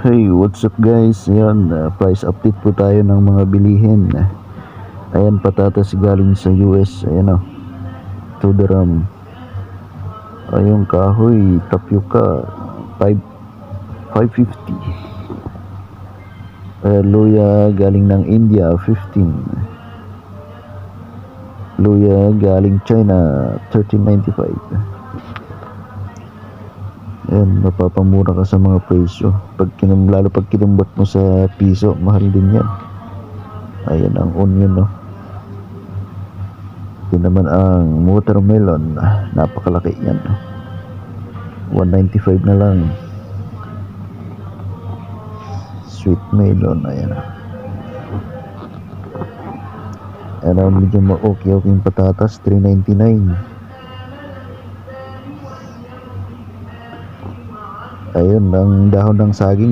Hey, what's up guys? Ayan, price update po tayo ng mga bilihin. Ayan, patatas galing sa US. Ayan o, 2 dirham. Ayun, kahoy, tapioca, 5.50. Luya galing ng India, 15. Luya galing China, 13.95. Ayan, mapapamura ka sa mga presyo. Lalo pag kinumbot mo sa piso, mahal din yan. Ayan ang onion, no. Ito naman ang watermelon. Napakalaki yan, no. 195 na lang. Sweet melon, ayan. Ayan, medyo okay yung patatas, 3.99. Ayun, ang dahon ng saging